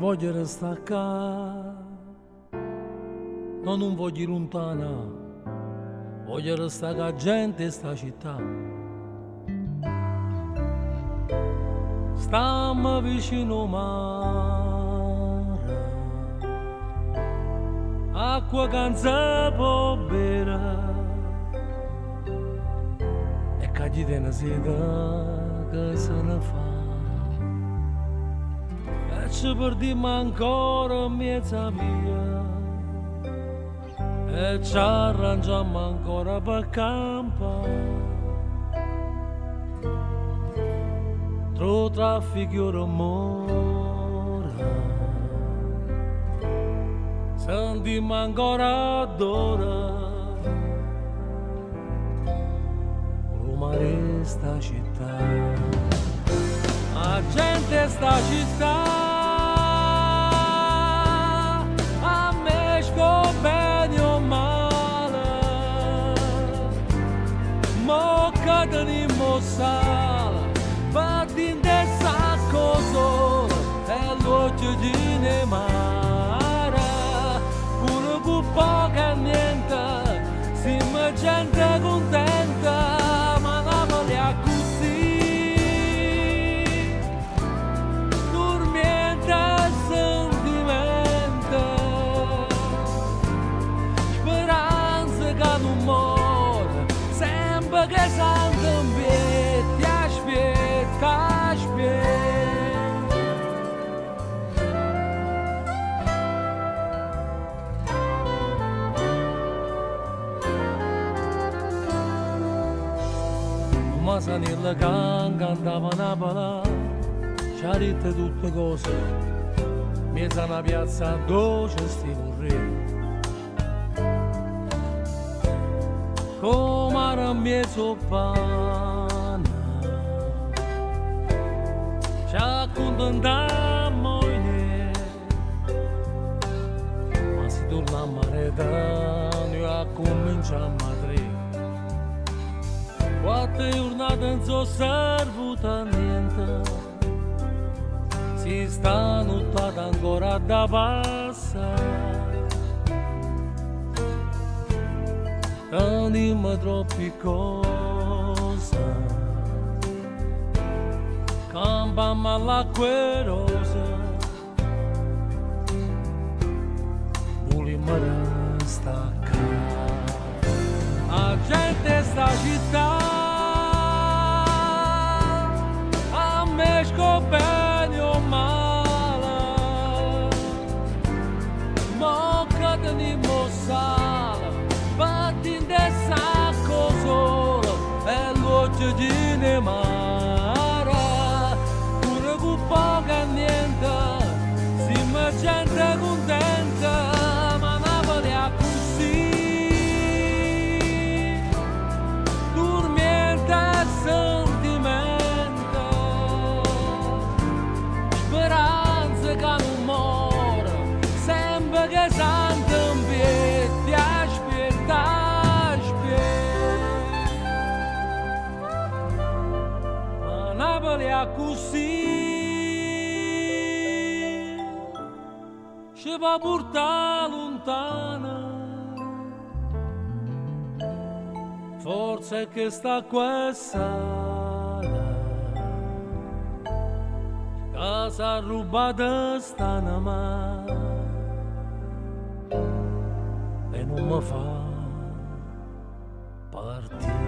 voglio restare qua, no, non voglio lontana, voglio restare con la gente in sta città. Stiamo vicino al mare, acqua che non si può bere, e che gli tiene sete che se ne fa. E ci perdiamo ancora mezza via, e ci arrangiamo ancora per campare. Tro traffico e rumore, sentiamo ancora d'ora rumore sta città. La gente sta città a me bene o male, mo che tenimo sale, vatti in testa cosa e l'occhio di ne mare, pure con poca niente, siamo gente contenta, ma Napoli è così, dormiente sentimento, speranza che non muore, sempre che santo in piedi, ti aspetta. Ma sanilla che cantava Napoli, ci ha detto tutte cose, mezza una piazza dove sti vorrei, come era mezzo pane, ci accontentammo in me, ma si torna a mare noi a cominciamo a tre. Quattro giornate non sono servite a niente, si sta nottata ancora da passare, andiamo troppi cose, campiamo all'acqua rosa, vogliamo restare qua. La gente sta città a me bene o male, ma che tenimo sale, vatti in testa cosa e l'occhio di ne mare, pure con poca niente, siamo gente contenta, ma Napoli è così. Sentimento, speranza che non muore, sempre che santo in piedi, aspetta, ma Napoli è così, ci va portare lontana. Forse che sta qua sala, casa rubata sta ma e non mi fa partire.